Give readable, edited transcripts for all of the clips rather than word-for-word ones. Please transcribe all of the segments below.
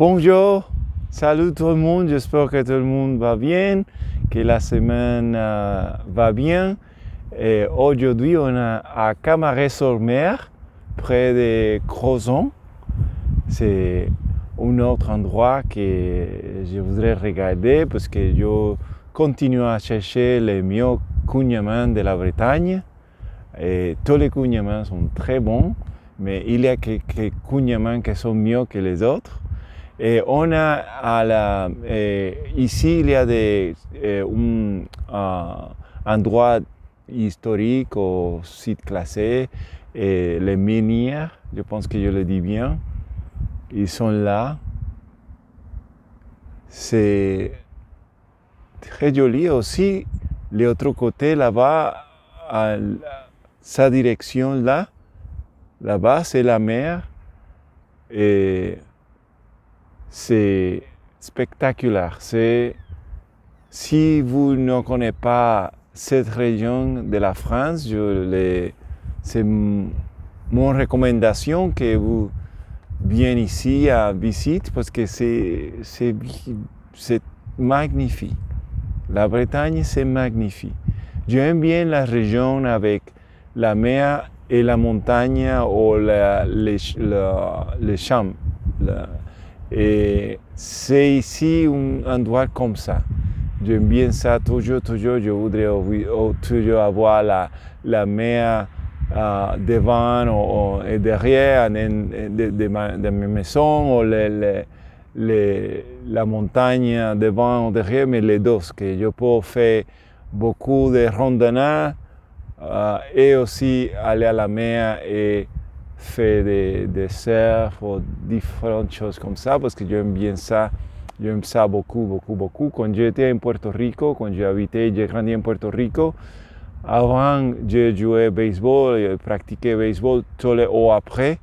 Bonjour, salut tout le monde, j'espère que tout le monde va bien, que la semaine va bien. Et aujourd'hui, on est à Camaret-sur-Mer, près de Crozon. C'est un autre endroit que je voudrais regarder parce que je continue à chercher les mieux cognements de la Bretagne. Et tous les cognements sont très bons, mais il y a quelques cognements qui sont mieux que les autres. Et on a ici, il y a un endroit historique au site classé, et les minières, je pense que je le dis bien, ils sont là. C'est très joli aussi. L'autre côté, là-bas, à sa direction là-bas, c'est la mer. Et c'est spectaculaire. Si vous ne connaissez pas cette région de la France, c'est mon recommandation que vous veniez ici à visiter parce que c'est magnifique. La Bretagne, c'est magnifique. J'aime bien la région avec la mer et la montagne ou les champs. Et c'est ici un endroit comme ça. J'aime bien ça, toujours, je voudrais toujours avoir la mer devant et derrière de mes maisons, ou la montagne devant ou derrière, mais les deux, que je peux faire beaucoup de randonnées et aussi aller à la mer et faire des surf ou différentes choses comme ça parce que j'aime bien ça. J'aime ça beaucoup. Quand j'étais en Puerto Rico, quand j'ai grandi en Puerto Rico, avant je jouais au baseball, je pratiquais baseball ou après,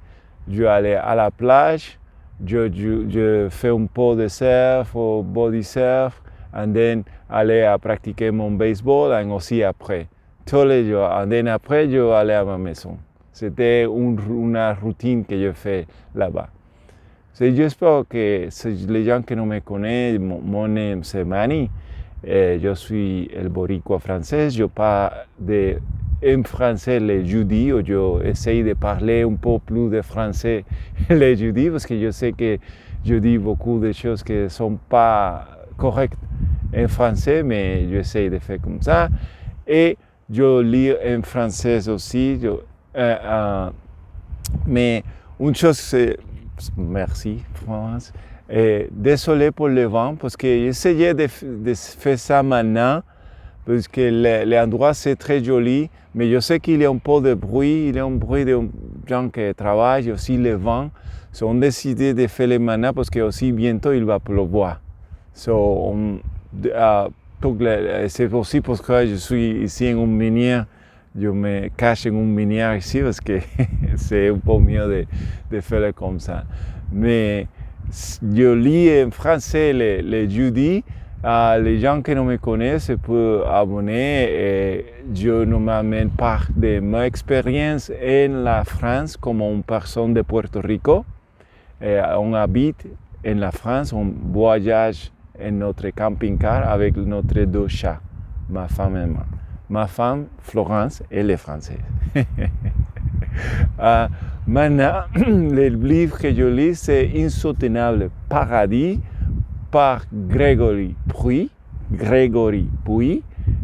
je allais à la plage, je fais un peu de surf ou body surf, et then aller à pratiquer mon baseball, et aussi après. Tous les jours, et then après, je allais à ma maison. C'était une routine que je fais là-bas. J'espère que les gens qui ne me connaissent, mon nom c'est Manny, je suis el boricua français, je parle en français les jeudis, ou j'essaie de parler un peu plus de français les jeudis, parce que je sais que je dis beaucoup de choses qui ne sont pas correctes en français, mais j'essaie de faire comme ça. Et je lis en français aussi, mais une chose c'est... Merci, France. Désolé pour le vent, parce que j'essayais de faire ça maintenant, parce que l'endroit c'est très joli, mais je sais qu'il y a un peu de bruit, il y a un bruit de gens qui travaillent, aussi le vent. On a décidé de faire le maintenant, parce que aussi bientôt il va pleuvoir. C'est aussi parce que je suis ici en une minière. Je me cache en une minière ici parce que c'est un peu mieux de faire comme ça. Mais je lis en français les jeudis. Les gens qui ne me connaissent peuvent abonner. Et je ne m'amène pas de ma expérience en la France comme une personne de Puerto Rico. On habite en la France, on voyage en notre camping-car avec notre deux chats, ma femme et moi. Ma femme, Florence, elle est française. Maintenant, le livre que je lis, c'est Insoutenable Paradis par Grégory Puy.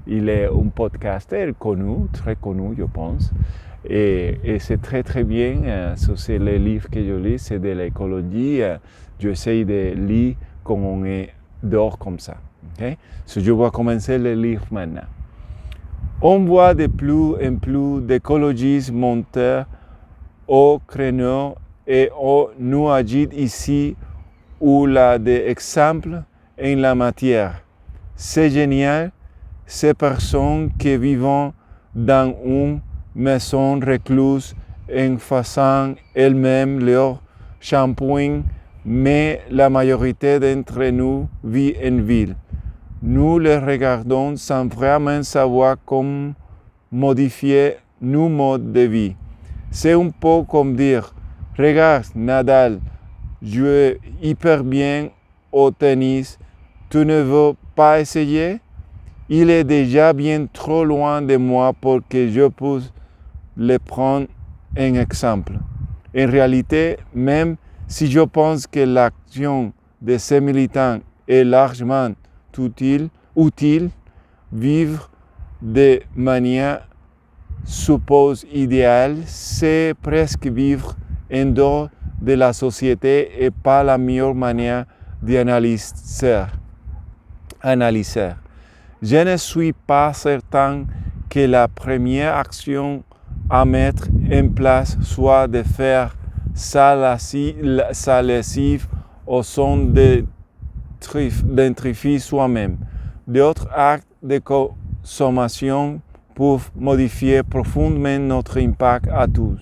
Il est un podcaster connu, très connu, je pense. Et c'est très bien. C'est le livre que je lis, c'est de l'écologie. J'essaie de lire quand on est dehors comme ça. Okay? Je vais commencer le livre maintenant. On voit de plus en plus d'écologistes monter au créneau et on nous agite ici où là des exemples en la matière. C'est génial, ces personnes qui vivent dans une maison recluse en faisant elles-mêmes leur shampoing, mais la majorité d'entre nous vit en ville. Nous les regardons sans vraiment savoir comment modifier nos modes de vie. C'est un peu comme dire, regarde Nadal, joue hyper bien au tennis, tu ne veux pas essayer? Il est déjà bien trop loin de moi pour que je puisse le prendre en exemple. En réalité, même si je pense que l'action de ces militants est largement utile, vivre de manière suppose idéale, c'est presque vivre en dehors de la société et pas la meilleure manière d'analyser. Je ne suis pas certain que la première action à mettre en place soit de faire sa lessive au son d'identifier soi-même. D'autres actes de consommation peuvent modifier profondément notre impact à tous.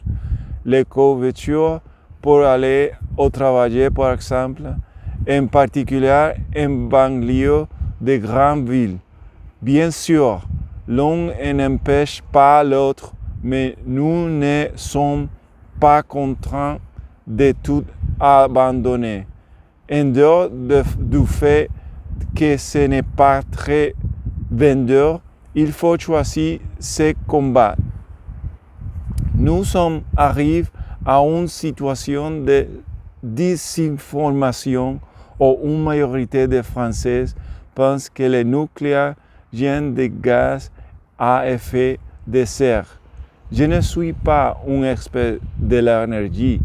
Les covoitures pour aller au travail, par exemple, en particulier en banlieue de grandes villes. Bien sûr, l'un n'empêche pas l'autre, mais nous ne sommes pas contraints de tout abandonner. En dehors du fait que ce n'est pas très vendeur, il faut choisir ses combats. Nous sommes arrivés à une situation de désinformation où une majorité de Français pensent que le nucléaire vient de gaz à effet de serre. Je ne suis pas un expert de l'énergie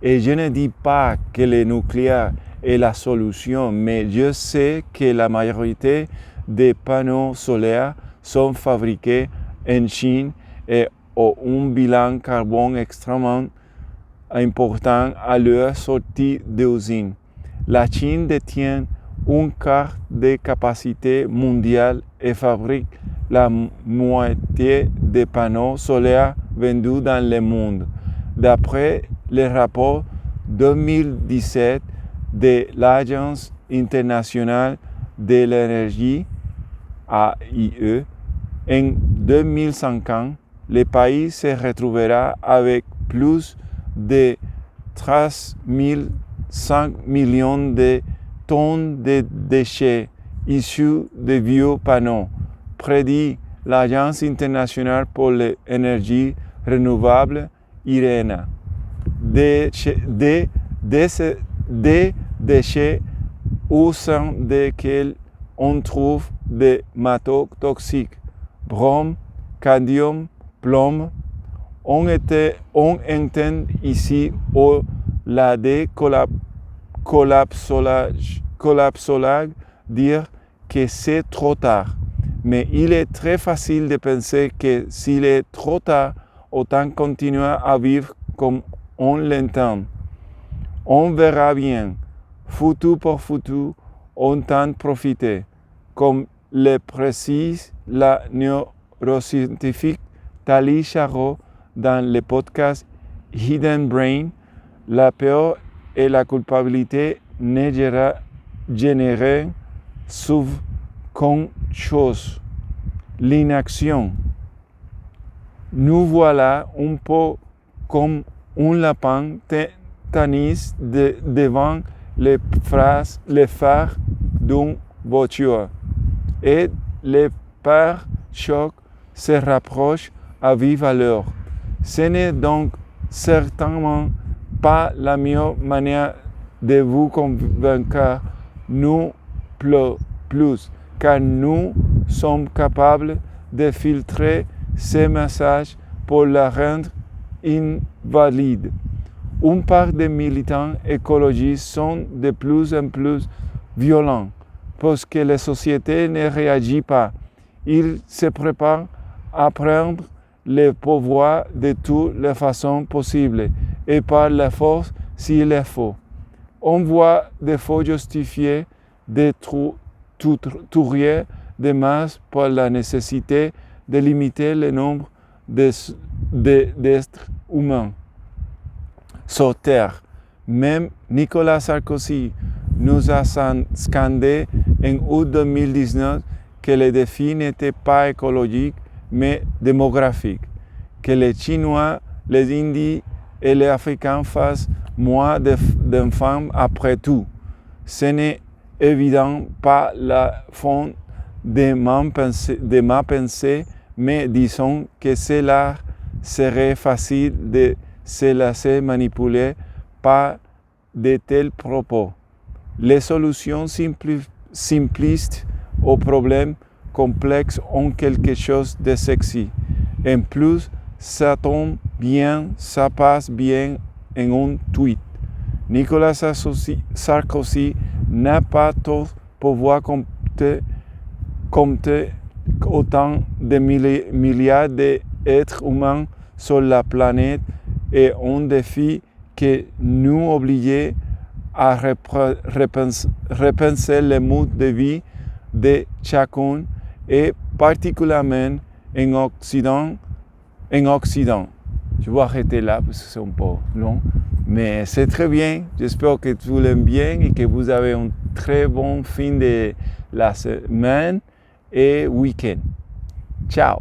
et je ne dis pas que le nucléaire est la solution, mais je sais que la majorité des panneaux solaires sont fabriqués en Chine et ont un bilan carbone extrêmement important à leur sortie d'usine. La Chine détient un quart des capacités mondiales et fabrique la moitié des panneaux solaires vendus dans le monde. D'après le rapport 2017 de l'Agence internationale de l'énergie, AIE, en 2050, le pays se retrouvera avec plus de 13,5 millions de tonnes de déchets issus de vieux panneaux, prédit l'Agence internationale pour l'énergie renouvelable, IRENA. Des déchets au sein desquels on trouve des métaux toxiques, brome, cadmium, plomb. On entend ici la collapsologue dire que c'est trop tard. Mais il est très facile de penser que s'il est trop tard, autant continuer à vivre comme on l'entend. On verra bien, futur pour futur, on t'en profiter. Comme le précise la neuroscientifique Tali Charot dans le podcast Hidden Brain, la peur et la culpabilité ne génèrent souvent qu'une chose, l'inaction. Nous voilà un peu comme un lapin tétanisé devant les phares d'une voiture. Et les pare-chocs se rapprochent à vive allure. Ce n'est donc certainement pas la meilleure manière de vous convaincre, nous plus, car nous sommes capables de filtrer ces messages pour la rendre invalide. Une part des militants écologistes sont de plus en plus violents parce que la société ne réagit pas. Ils se préparent à prendre le pouvoir de toutes les façons possibles et par la force s'il le faut. On voit des fois justifier de tueries de masse par la nécessité de limiter le nombre d'êtres humains sur Terre. Même Nicolas Sarkozy nous a scandé en août 2019 que le défi n'était pas écologique mais démographique, que les Chinois, les Indiens et les Africains fassent moins d'enfants après tout. Ce n'est évidemment pas la fond de ma pensée, mais disons que cela serait facile de se laisser manipuler par de tels propos. Les solutions simplistes aux problèmes complexes ont quelque chose de sexy. En plus, ça tombe bien, ça passe bien en un tweet. Nicolas Sarkozy n'a pas tout pouvoir compter autant de milliards d'êtres humains sur la planète et un défi que nous oblige à repenser le mode de vie de chacun et particulièrement en Occident. Je vais arrêter là parce que c'est un peu long, mais c'est très bien. J'espère que vous l'aimez bien et que vous avez un très bon fin de la semaine et week-end. Ciao!